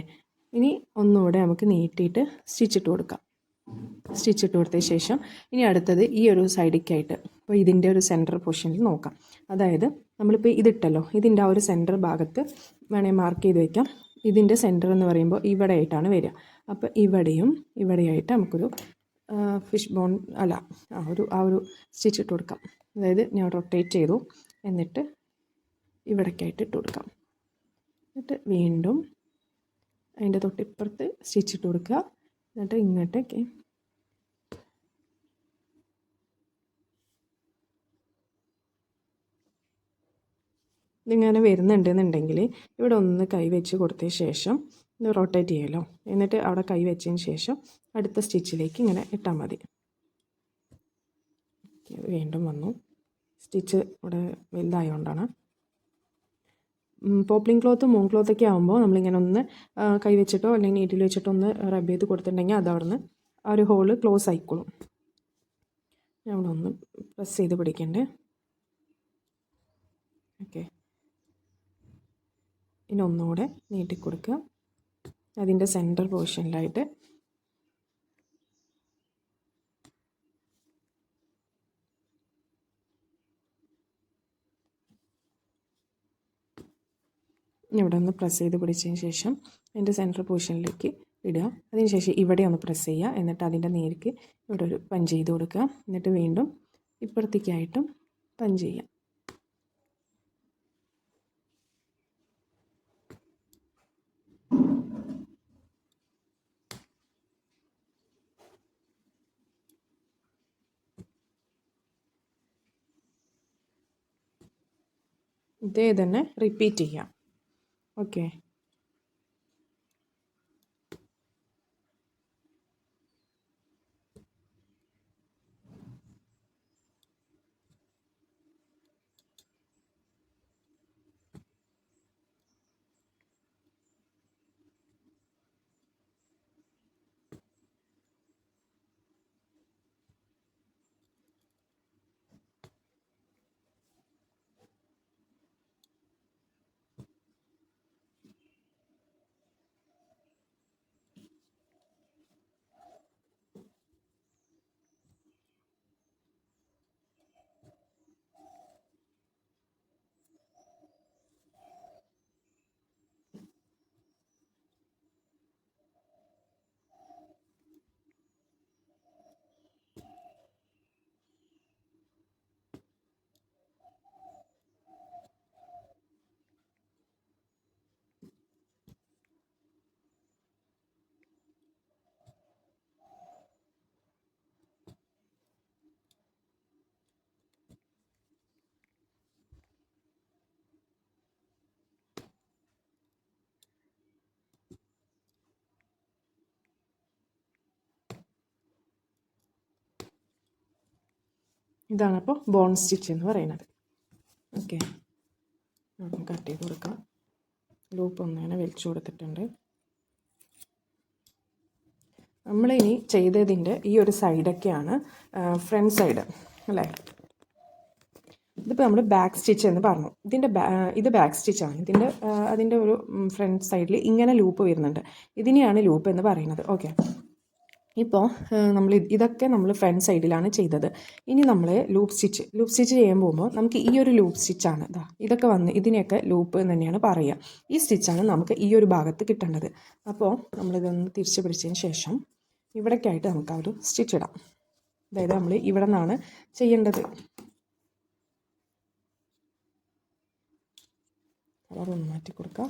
ഇനി ഒന്നുകൂടെ നമുക്ക് നീട്ടിയിട്ട് സ്റ്റിച്ചിട്ട് കൊടുക്കാം. സ്റ്റിച്ചിട്ട് കൊടുത്തതിന് ശേഷം ഇനി അടുത്തത് ഈ ഒരു സൈഡിലേക്കായിട്ട് അപ്പോൾ ഇതിൻ്റെ ഒരു സെൻറ്റർ പൊസിഷനിൽ നോക്കാം. അതായത് നമ്മളിപ്പോൾ ഇതിട്ടല്ലോ, ഇതിൻ്റെ ആ ഒരു സെൻറ്റർ ഭാഗത്ത് വേണമെങ്കിൽ മാർക്ക് ചെയ്ത് വയ്ക്കാം. ഇതിൻ്റെ സെൻറ്റർ എന്ന് പറയുമ്പോൾ ഇവിടെ ആയിട്ടാണ് വരിക. അപ്പോൾ ഇവിടെയും ഇവിടെയായിട്ട് നമുക്കൊരു ഫിഷ് ബോൺ ആ ഒരു സ്റ്റിച്ച് ഇട്ട് കൊടുക്കാം. അതായത് ഞാൻ റൊട്ടേറ്റ് ചെയ്തു, എന്നിട്ട് ഇവിടേക്കായിട്ട് ഇട്ട് കൊടുക്കാം. എന്നിട്ട് വീണ്ടും അതിൻ്റെ തൊട്ടിപ്പുറത്ത് സ്റ്റിച്ച് ഇട്ട് കൊടുക്കുക. എന്നിട്ട് ഇങ്ങോട്ടേക്ക് ഇതിങ്ങനെ വരുന്നുണ്ടെന്നുണ്ടെങ്കിൽ ഇവിടെ ഒന്ന് കൈ വെച്ച് കൊടുത്തതിന് ശേഷം ഇത് റൊട്ടേറ്റ് ചെയ്യുമല്ലോ. എന്നിട്ട് അവിടെ കൈ വെച്ചതിന് ശേഷം അടുത്ത സ്റ്റിച്ചിലേക്ക് ഇങ്ങനെ ഇട്ടാൽ മതി. വീണ്ടും വന്നു. സ്റ്റിച്ച് ഇവിടെ വലുതായതുകൊണ്ടാണ്. പോപ്ലിംഗ് ക്ലോത്ത് മൂൺ ക്ലോത്തൊക്കെ ആകുമ്പോൾ നമ്മളിങ്ങനെ ഒന്ന് കൈ വെച്ചിട്ടോ അല്ലെങ്കിൽ നീറ്റിൽ വെച്ചിട്ടോ ഒന്ന് റബ് ചെയ്ത് കൊടുത്തിട്ടുണ്ടെങ്കിൽ അത് അവിടെ നിന്ന് ആ ഒരു ഹോള് ക്ലോസ് ആയിക്കോളും. അവിടെ ഒന്ന് പ്രസ് ചെയ്ത് പിടിക്കണ്ടേ. ഓക്കെ, ഇനി ഒന്നുകൂടെ നീട്ടി കൊടുക്കുക. അതിൻ്റെ സെൻറ്റർ പൊസിഷനിലായിട്ട് ഇവിടെ ഒന്ന് പ്രസ് ചെയ്ത് പിടിച്ചതിന് ശേഷം അതിൻ്റെ സെൻറ്റർ പൊസിഷനിലേക്ക് ഇടുക. അതിന് ശേഷം ഇവിടെ ഒന്ന് പ്രസ് ചെയ്യുക. എന്നിട്ട് അതിൻ്റെ നേർക്ക് ഇവിടെ ഒരു പഞ്ച് ചെയ്ത് കൊടുക്കുക. എന്നിട്ട് വീണ്ടും ഇപ്പുറത്തേക്കായിട്ടും പഞ്ച് ചെയ്യാം. ഇതേ തന്നെ റിപ്പീറ്റ് ചെയ്യാം. ഓക്കെ, ഇതാണ് അപ്പോൾ ബോൺ സ്റ്റിച്ച് എന്ന് പറയുന്നത്. ഓക്കെ, കട്ട് ചെയ്ത് കൊടുക്കാം. ലൂപ്പ് ഒന്നിങ്ങനെ വലിച്ചു കൊടുത്തിട്ടുണ്ട്. നമ്മളിനി ചെയ്തതിൻ്റെ ഈ ഒരു സൈഡൊക്കെയാണ് ഫ്രണ്ട് സൈഡ് അല്ലേ. ഇതിപ്പോൾ നമ്മൾ ബാക്ക് സ്റ്റിച്ച് എന്ന് പറഞ്ഞു. ഇത് ബാക്ക് സ്റ്റിച്ചാണ്. അതിൻ്റെ ഒരു ഫ്രണ്ട് സൈഡിൽ ഇങ്ങനെ ലൂപ്പ് വരുന്നുണ്ട്. ഇതിനെയാണ് ലൂപ്പ് എന്ന് പറയുന്നത്. ഓക്കെ, ഇപ്പോൾ ഇതൊക്കെ നമ്മൾ ഫ്രണ്ട് സൈഡിലാണ് ചെയ്തത്. ഇനി നമ്മൾ ലൂപ്പ് സ്റ്റിച്ച് ചെയ്യാൻ പോകുമ്പോൾ നമുക്ക് ഈ ഒരു ലൂപ്പ് സ്റ്റിച്ചാണ് ഇതൊക്കെ ഇതിനെയൊക്കെ ലൂപ്പ് എന്ന് തന്നെയാണ് പറയുക. ഈ സ്റ്റിച്ചാണ് നമുക്ക് ഈ ഒരു ഭാഗത്ത് കിട്ടേണ്ടത്. അപ്പോൾ നമ്മളിതൊന്ന് തിരിച്ച് പിടിച്ചതിന് ശേഷം ഇവിടേക്കായിട്ട് നമുക്ക് ആ ഒരു സ്റ്റിച്ച് ഇടാം. അതായത് നമ്മൾ ഇവിടെ നിന്നാണ് ചെയ്യേണ്ടത്. കളറൊന്ന് മാറ്റി കൊടുക്കാം.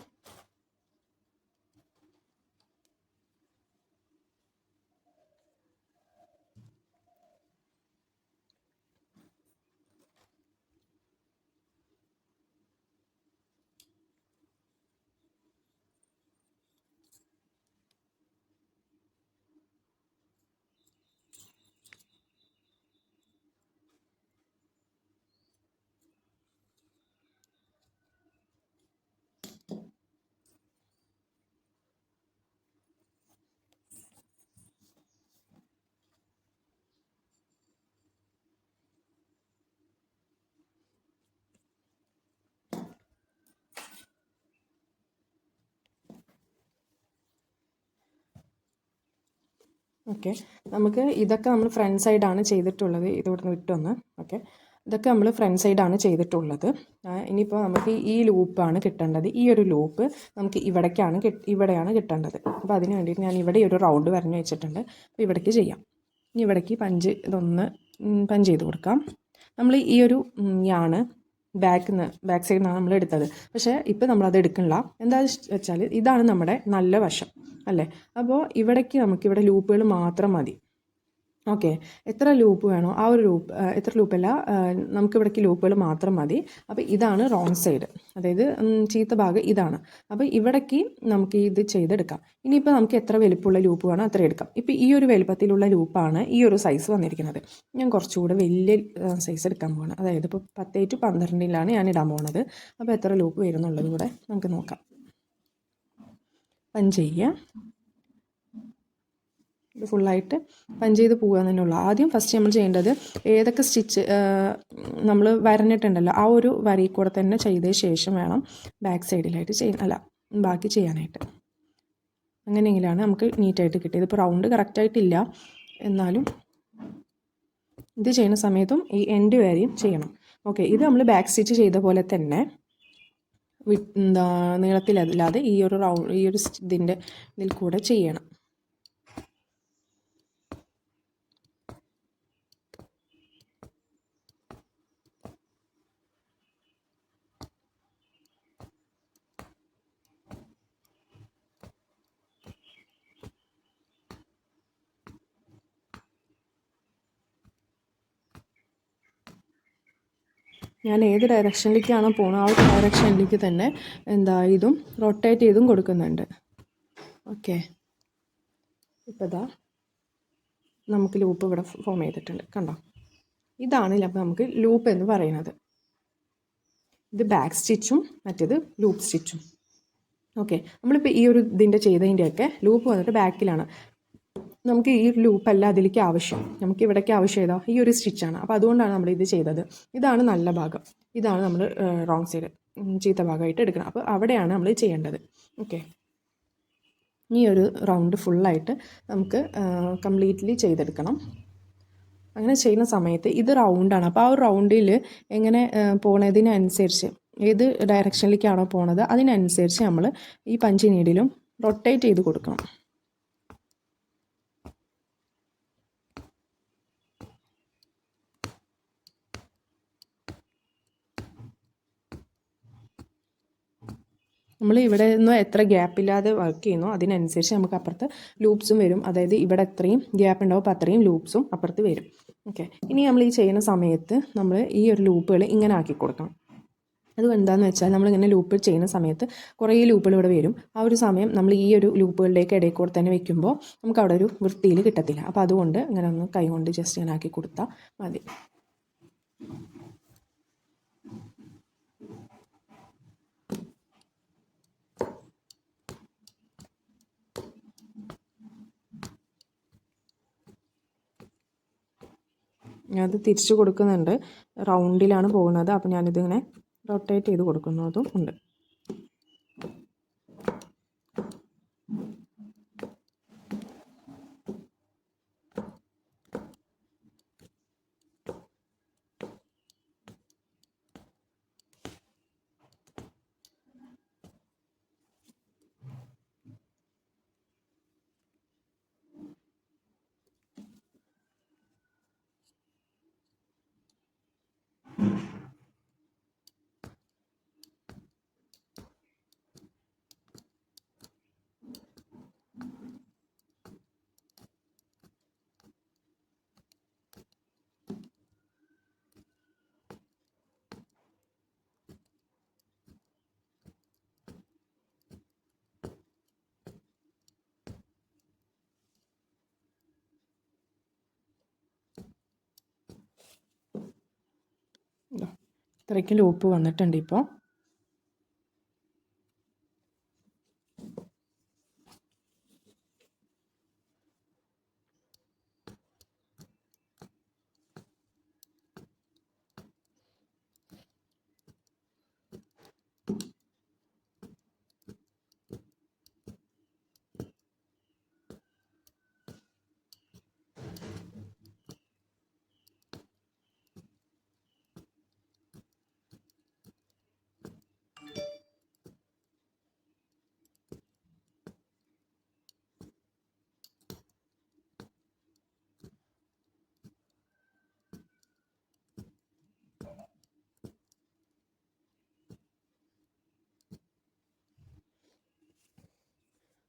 ഓക്കെ, നമുക്ക് ഇതൊക്കെ നമ്മൾ ഫ്രണ്ട് സൈഡാണ് ചെയ്തിട്ടുള്ളത്. ഇതോടെ വിട്ടൊന്ന്. ഓക്കെ, ഇതൊക്കെ നമ്മൾ ഫ്രണ്ട് സൈഡാണ് ചെയ്തിട്ടുള്ളത്. ഇനിയിപ്പോൾ നമുക്ക് ഈ ലൂപ്പാണ് കിട്ടേണ്ടത്. ഈ ഒരു ലൂപ്പ് നമുക്ക് ഇവിടെയാണ് കിട്ടേണ്ടത്. അപ്പോൾ അതിന് വേണ്ടിയിട്ട് ഞാൻ ഇവിടെ ഒരു റൗണ്ട് വരഞ്ഞു വെച്ചിട്ടുണ്ട്. അപ്പോൾ ഇവിടേക്ക് ചെയ്യാം. ഇനി ഇവിടേക്ക് ഇതൊന്ന് പഞ്ച് ചെയ്ത് കൊടുക്കാം. നമ്മൾ ഈ ഒരു യാണ് ബാക്ക് സൈഡിൽ നിന്നാണ് നമ്മൾ എടുത്തത്. പക്ഷേ ഇപ്പോൾ നമ്മളത് എടുക്കണില്ല. എന്താണെന്ന് വെച്ചാൽ ഇതാണ് നമ്മുടെ നല്ല വശം അല്ലേ. അപ്പോൾ നമുക്കിവിടെ ലൂപ്പുകൾ മാത്രം മതി. ഓക്കെ, എത്ര ലൂപ്പ് വേണോ ആ ഒരു എത്ര ലൂപ്പല്ല, നമുക്കിവിടേക്ക് ലൂപ്പുകൾ മാത്രം മതി. അപ്പോൾ ഇതാണ് റോങ് സൈഡ്, അതായത് ചീത്ത ഭാഗം ഇതാണ്. അപ്പോൾ ഇവിടേക്ക് നമുക്ക് ഇത് ചെയ്തെടുക്കാം. ഇനിയിപ്പോൾ നമുക്ക് എത്ര വലുപ്പമുള്ള ലൂപ്പ് വേണോ അത്ര എടുക്കാം. ഇപ്പോൾ ഈ ഒരു വലുപ്പത്തിലുള്ള ലൂപ്പാണ് ഈ ഒരു സൈസ് വന്നിരിക്കുന്നത്. ഞാൻ കുറച്ചുകൂടെ വലിയ സൈസ് എടുക്കാൻ പോകണം. അതായത് ഇപ്പോൾ 10 to 12 ഞാൻ ഇടാൻ പോകുന്നത്. അപ്പോൾ എത്ര ലൂപ്പ് വരുന്നുള്ളത് കൂടെ നമുക്ക് നോക്കാം. പഞ്ച് ചെയ്യുക. ഇത് ഫുള്ളായിട്ട് പഞ്ച് ചെയ്ത് പോകുക തന്നെ ഉള്ളൂ. ഫസ്റ്റ് നമ്മൾ ചെയ്യേണ്ടത് ഏതൊക്കെ സ്റ്റിച്ച് നമ്മൾ വരഞ്ഞിട്ടുണ്ടല്ലോ ആ ഒരു വരയിൽ കൂടെ തന്നെ ചെയ്ത ശേഷം വേണം ബാക്ക് സൈഡിലായിട്ട് ബാക്കി ചെയ്യാനായിട്ട്. അങ്ങനെയെങ്കിലാണ് നമുക്ക് നീറ്റായിട്ട് കിട്ടിയത്. ഇപ്പോൾ റൗണ്ട് കറക്റ്റായിട്ടില്ല, എന്നാലും ഇത് ചെയ്യുന്ന സമയത്തും ഈ എൻഡ് വരെയും ചെയ്യണം. ഓക്കെ, ഇത് നമ്മൾ ബാക്ക് സ്റ്റിച്ച് ചെയ്ത പോലെ തന്നെ നീളത്തിലല്ലാതെ ഈ ഒരു ഇതിൽ കൂടെ ചെയ്യണം. ഞാൻ ഏത് ഡയറക്ഷനിലേക്കാണോ പോകുന്നത് ആ ഒരു ഡയറക്ഷനിലേക്ക് തന്നെ ഇതും റൊട്ടേറ്റ് ചെയ്തും കൊടുക്കുന്നുണ്ട്. ഓക്കെ, ഇപ്പോൾ നമുക്ക് ലൂപ്പ് ഇവിടെ ഫോം ചെയ്തിട്ടുണ്ട്, കണ്ടോ. ഇതാണ് അപ്പോൾ നമുക്ക് ലൂപ്പ് എന്ന് പറയുന്നത്. ഇത് ബാക്ക് സ്റ്റിച്ചും മറ്റേത് ലൂപ്പ് സ്റ്റിച്ചും. ഓക്കെ, നമ്മളിപ്പോൾ ഈ ഒരു ചെയ്തതിൻ്റെയൊക്കെ ലൂപ്പ് വന്നിട്ട് ബാക്കിലാണ്. നമുക്ക് ഈ ലൂപ്പല്ല അതിലേക്ക് ആവശ്യം. നമുക്ക് ഇവിടേക്ക് ആവശ്യം ഈ ഒരു സ്റ്റിച്ചാണ്. അപ്പോൾ അതുകൊണ്ടാണ് നമ്മൾ ഇത് ചെയ്തത്. ഇതാണ് നല്ല ഭാഗം, ഇതാണ് നമ്മൾ റോങ് സൈഡ് ചീത്ത ഭാഗമായിട്ട് എടുക്കണം. അപ്പോൾ അവിടെയാണ് നമ്മൾ ചെയ്യേണ്ടത്. ഓക്കെ, ഈ ഒരു റൗണ്ട് ഫുള്ളായിട്ട് നമുക്ക് കംപ്ലീറ്റ്ലി ചെയ്തെടുക്കണം. അങ്ങനെ ചെയ്യുന്ന സമയത്ത് ഇത് റൗണ്ടാണ്. അപ്പോൾ ആ ഒരു റൗണ്ടിൽ എങ്ങനെ പോണതിനനുസരിച്ച് ഏത് ഡയറക്ഷനിലേക്കാണോ പോണത് അതിനനുസരിച്ച് നമ്മൾ ഈ പഞ്ച് നീഡിലും റൊട്ടേറ്റ് ചെയ്ത് കൊടുക്കണം. നമ്മൾ ഇവിടെ നിന്ന് എത്ര ഗ്യാപ്പില്ലാതെ വർക്ക് ചെയ്യുന്നോ അതിനനുസരിച്ച് നമുക്ക് അപ്പുറത്ത് ലൂപ്സും വരും. അതായത് ഇവിടെ എത്രയും ഗ്യാപ്പ് ഉണ്ടാവും അപ്പോൾ അത്രയും ലൂപ്സും അപ്പുറത്ത് വരും. ഓക്കെ, ഇനി നമ്മൾ ഈ ചെയ്യുന്ന സമയത്ത് നമ്മൾ ഈ ഒരു ലൂപ്പുകൾ ഇങ്ങനെ ആക്കി കൊടുക്കണം. അത് എന്താണെന്ന് വെച്ചാൽ നമ്മളിങ്ങനെ ലൂപ്പ് ചെയ്യുന്ന സമയത്ത് കുറേ ലൂപ്പുകൾ ഇവിടെ വരും. ആ ഒരു സമയം നമ്മൾ ഈ ഒരു ലൂപ്പുകളിലേക്ക് ഇടയിൽ കൂടെ തന്നെ വെക്കുമ്പോൾ നമുക്ക് അവിടെ ഒരു വൃത്തിയിൽ കിട്ടത്തില്ല. അപ്പോൾ അതുകൊണ്ട് ഇങ്ങനെ ഒന്ന് കൈ കൊണ്ട് ജസ്റ്റ് ഇങ്ങനെ ആക്കി കൊടുത്താൽ മതി. അത് തിരിച്ചു കൊടുക്കുന്നുണ്ട്, റൗണ്ടിലാണ് പോകുന്നത്. അപ്പോൾ ഞാനിതിങ്ങനെ റൊട്ടേറ്റ് ചെയ്ത് കൊടുക്കുന്നതും ഉണ്ട്. ഇത്രയ്ക്ക് ലൂപ്പ് വന്നിട്ടുണ്ട് ഇപ്പോൾ.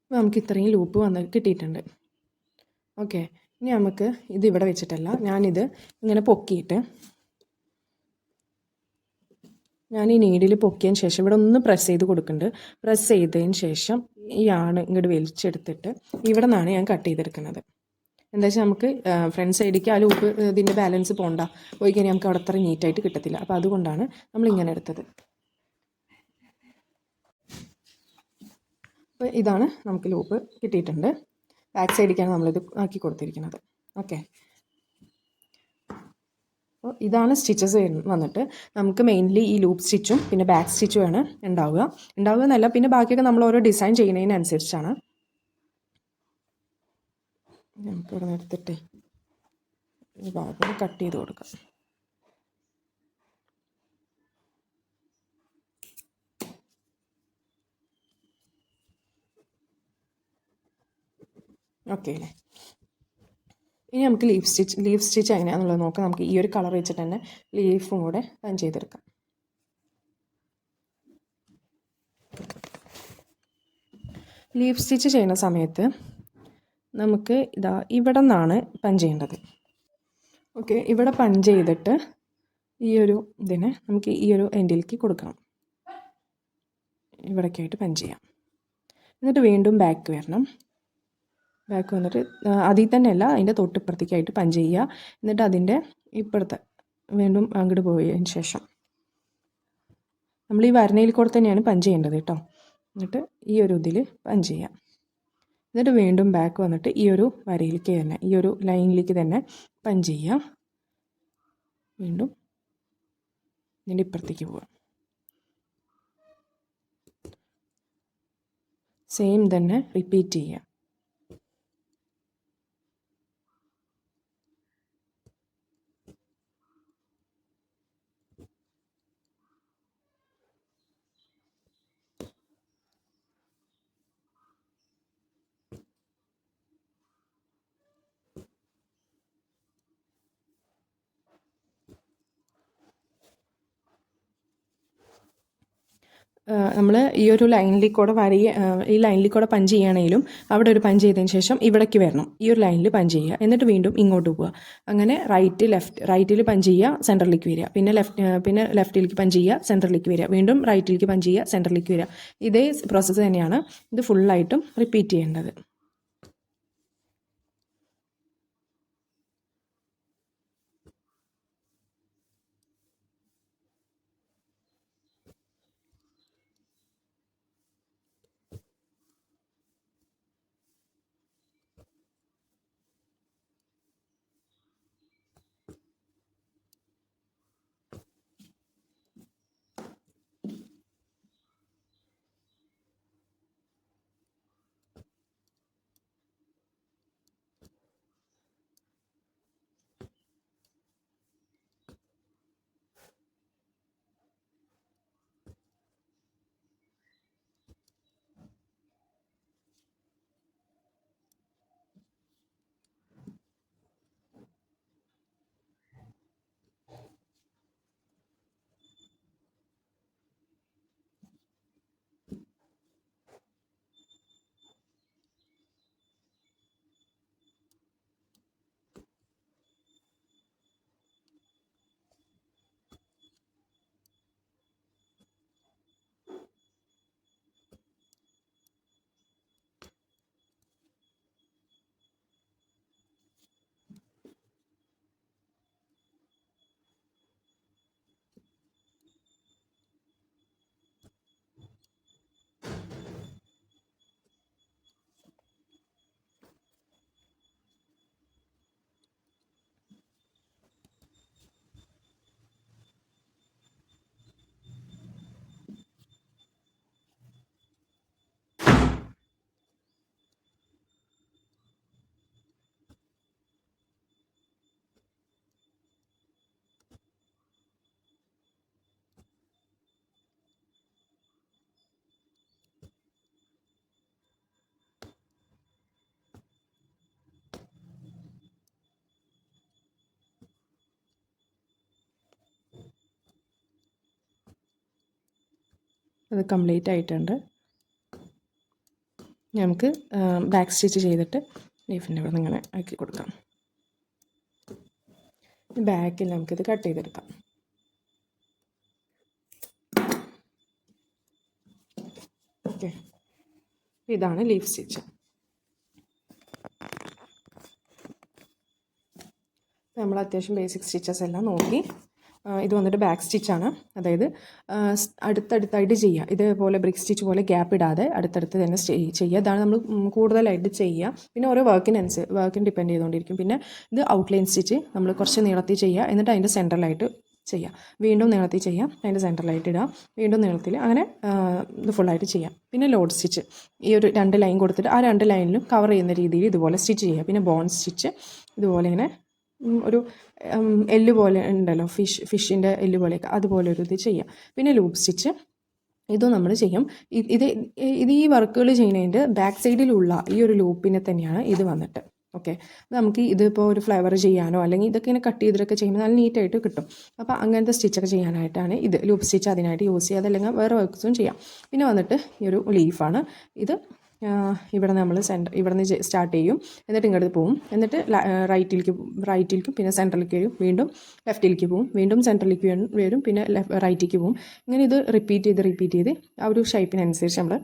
അപ്പോൾ നമുക്ക് ഇത്രയും ലൂപ്പ് കിട്ടിയിട്ടുണ്ട്. ഓക്കെ, ഇനി നമുക്ക് ഇതിവിടെ വെച്ചിട്ടല്ല, ഞാനിത് ഇങ്ങനെ പൊക്കിയിട്ട് ഞാൻ ഈ നീഡിൽ പൊക്കിയതിന് ശേഷം ഇവിടെ ഒന്ന് പ്രസ് ചെയ്ത് കൊടുക്കുന്നുണ്ട്. പ്രസ് ചെയ്തതിന് ശേഷം ഈ ആണ് ഇങ്ങോട്ട് വലിച്ചെടുത്തിട്ട് ഇവിടെ നിന്നാണ് ഞാൻ കട്ട് ചെയ്തെടുക്കുന്നത്. എന്താ വെച്ചാൽ നമുക്ക് ഫ്രണ്ട് സൈഡിലേക്ക് ആ ലൂപ്പ് ഇതിൻ്റെ ബാലൻസ് പോകണ്ട, പോയി കഴിഞ്ഞാൽ നമുക്ക് അവിടെ അത്ര നീറ്റായിട്ട് കിട്ടത്തില്ല. അപ്പോൾ അതുകൊണ്ടാണ് നമ്മളിങ്ങനെ എടുത്തത്. അപ്പോൾ ഇതാണ് നമുക്ക് ലൂപ്പ് കിട്ടിയിട്ടുണ്ട്. ബാക്ക് സൈഡിലേക്കാണ് നമ്മളിത് ആക്കി കൊടുത്തിരിക്കുന്നത്. ഓക്കെ, അപ്പോൾ ഇതാണ് സ്റ്റിച്ചസ് വന്നിട്ട് നമുക്ക് മെയിൻലി ഈ ലൂപ്പ് സ്റ്റിച്ചും പിന്നെ ബാക്ക് സ്റ്റിച്ചുമാണ് ഉണ്ടാവുക എന്നല്ല, പിന്നെ ബാക്കിയൊക്കെ നമ്മൾ ഓരോ ഡിസൈൻ ചെയ്യുന്നതിനനുസരിച്ചാണ്. നമുക്ക് ഇവിടെ എടുത്തിട്ട് ഈ ഭാഗം കട്ട് ചെയ്ത് കൊടുക്കാം. ഓക്കെ അല്ലേ, ഇനി നമുക്ക് ലീഫ് സ്റ്റിച്ച് എങ്ങനെയാണെന്നുള്ളത് നോക്കാം. നമുക്ക് ഈ ഒരു കളർ വെച്ചിട്ട് തന്നെ ലീഫും കൂടെ പഞ്ച് ചെയ്തെടുക്കാം. ലീഫ് സ്റ്റിച്ച് ചെയ്യുന്ന സമയത്ത് നമുക്ക് ഇവിടെ നിന്നാണ് പഞ്ച് ചെയ്യേണ്ടത്. ഓക്കെ, ഇവിടെ പഞ്ച് ചെയ്തിട്ട് ഈ ഒരു ഇതിനെ നമുക്ക് ഈ ഒരു എൻഡിലേക്ക് കൊടുക്കണം. ഇവിടേക്കായിട്ട് പഞ്ച് ചെയ്യാം. എന്നിട്ട് വീണ്ടും ബാക്ക് വരണം. ബാക്ക് വന്നിട്ട് അതിൽ തന്നെയല്ല, അതിൻ്റെ തൊട്ടിപ്പുറത്തേക്കായിട്ട് പഞ്ച് ചെയ്യുക. എന്നിട്ട് അതിൻ്റെ ഇപ്പുറത്തെ വീണ്ടും അങ്ങോട്ട് പോയതിന് ശേഷം നമ്മൾ ഈ വരണയിൽ കൂടെ തന്നെയാണ് പഞ്ച് ചെയ്യേണ്ടത് കേട്ടോ. എന്നിട്ട് ഈ ഒരു ഇതിൽ പഞ്ച് ചെയ്യാം. എന്നിട്ട് വീണ്ടും ബാക്ക് വന്നിട്ട് ഈ ഒരു വരയിലേക്ക് തന്നെ, ഈ ഒരു ലൈനിലേക്ക് തന്നെ പഞ്ച് ചെയ്യുക. വീണ്ടും ഇതിൻ്റെ ഇപ്പുറത്തേക്ക് പോവുക. സെയിം തന്നെ റിപ്പീറ്റ് ചെയ്യുക. നമ്മൾ ഈ ഒരു ലൈനിൽ കൂടെ ഈ ലൈനിൽ കൂടെ പഞ്ച് ചെയ്യുകയാണെങ്കിലും അവിടെ ഒരു പഞ്ച് ചെയ്തതിന് ശേഷം ഇവിടേക്ക് വരണം. ഈ ഒരു ലൈനിൽ പഞ്ച് ചെയ്യുക. എന്നിട്ട് വീണ്ടും ഇങ്ങോട്ട് പോവുക. അങ്ങനെ റൈറ്റിൽ പഞ്ച് ചെയ്യുക, സെൻറ്ററിലേക്ക് വരിക. പിന്നെ ലെഫ്റ്റിലേക്ക് പഞ്ച് ചെയ്യുക, സെൻറ്ററിലേക്ക് വരിക. വീണ്ടും റൈറ്റിലേക്ക് പഞ്ച് ചെയ്യുക, സെൻറ്ററിലേക്ക് വരിക. ഇതേ പ്രോസസ്സ് തന്നെയാണ് ഇത് ഫുള്ളായിട്ടും റിപ്പീറ്റ് ചെയ്യേണ്ടത്. അത് കംപ്ലീറ്റ് ആയിട്ടുണ്ട്. നമുക്ക് ബാക്ക് സ്റ്റിച്ച് ചെയ്തിട്ട് ലീഫിൻ്റെ അവിടെ നിന്ന് ഇങ്ങനെ ആക്കി കൊടുക്കാം. ബാക്കിൽ നമുക്കിത് കട്ട് ചെയ്തെടുക്കാം. ഓക്കെ, ഇതാണ് ലീഫ് സ്റ്റിച്ച്. നമ്മൾ അത്യാവശ്യം ബേസിക് സ്റ്റിച്ചസ് എല്ലാം നോക്കി. ഇത് വന്നിട്ട് ബാക്ക് സ്റ്റിച്ചാണ്, അതായത് അടുത്തടുത്തായിട്ട് ചെയ്യുക. ഇതേപോലെ ബ്രിക്ക് സ്റ്റിച്ച് പോലെ ഗ്യാപ്പ് ഇടാതെ അടുത്തടുത്ത് തന്നെ ചെയ്യുക. ഇതാണ് നമ്മൾ കൂടുതലായിട്ട് ചെയ്യുക. പിന്നെ ഓരോ വർക്കിന് ഡിപ്പെൻഡ് ചെയ്തുകൊണ്ടിരിക്കും. പിന്നെ ഇത് ഔട്ട്ലൈൻ സ്റ്റിച്ച് നമ്മൾ കുറച്ച് നീളത്തിൽ ചെയ്യുക, എന്നിട്ട് അതിൻ്റെ സെൻട്രലായിട്ട് ചെയ്യുക. വീണ്ടും നീളത്തിൽ ചെയ്യാം, അതിൻ്റെ സെൻട്രലായിട്ട് ഇടുക, വീണ്ടും നീളത്തിൽ, അങ്ങനെ ഇത് ഫുള്ളായിട്ട് ചെയ്യാം. പിന്നെ ലോഡ് സ്റ്റിച്ച്, ഈ ഒരു 2 ലൈൻ കൊടുത്തിട്ട് ആ 2 ലൈനിലും കവർ ചെയ്യുന്ന രീതിയിൽ ഇതുപോലെ സ്റ്റിച്ച് ചെയ്യുക. പിന്നെ ബോൺ സ്റ്റിച്ച് ഇതുപോലെ ഇങ്ങനെ ഒരു എല്ല് പോലെ ഉണ്ടല്ലോ, ഫിഷിൻ്റെ എല്ല് പോലെയൊക്കെ, അതുപോലെ ഒരു ഇത് ചെയ്യാം. പിന്നെ ലൂപ്പ് സ്റ്റിച്ച് ഇതും നമ്മൾ ചെയ്യും. ഇത് ഈ വർക്കുകൾ ചെയ്യുന്നതിൻ്റെ ബാക്ക് സൈഡിലുള്ള ഈ ഒരു ലൂപ്പിനെ തന്നെയാണ് ഇത് വന്നിട്ട്. ഓക്കെ, നമുക്ക് ഇതിപ്പോൾ ഒരു ഫ്ലവർ ചെയ്യാനോ അല്ലെങ്കിൽ ഇതൊക്കെ ഇങ്ങനെ കട്ട് ചെയ്തിട്ടൊക്കെ ചെയ്യുമ്പോൾ നല്ല നീറ്റായിട്ട് കിട്ടും. അപ്പോൾ അങ്ങനത്തെ സ്റ്റിച്ചൊക്കെ ചെയ്യാനായിട്ടാണ് ഇത് ലൂപ്പ് സ്റ്റിച്ച് അതിനായിട്ട് യൂസ് ചെയ്യുക. അതല്ലെങ്കിൽ വേറെ വർക്ക്സും ചെയ്യാം. പിന്നെ വന്നിട്ട് ഈ ഒരു ലീഫാണ് ഇത്. ഇവിടെ നമ്മൾ ഇവിടെ നിന്ന് സ്റ്റാർട്ട് ചെയ്യും, എന്നിട്ട് ഇങ്ങോട്ട് പോവും, എന്നിട്ട് റൈറ്റിലേക്കും പിന്നെ സെൻട്രലിലേക്ക് വരും, വീണ്ടും ലെഫ്റ്റിലേക്ക് പോവും, വീണ്ടും സെൻട്രലിലേക്ക് വരും, പിന്നെ റൈറ്റിലേക്ക് പോവും. ഇങ്ങനെ ഇത് റിപ്പീറ്റ് ചെയ്ത് ആ ഒരു ഷേപ്പിനനുസരിച്ച് നമ്മൾ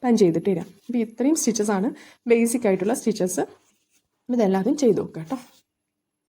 പഞ്ച് ചെയ്തിട്ട് വരാം. അപ്പോൾ ഇത്രയും സ്റ്റിച്ചസാണ് ബേസിക് ആയിട്ടുള്ള സ്റ്റിച്ചസ്. ഇതെല്ലാവരും ചെയ്ത് നോക്കാം കേട്ടോ.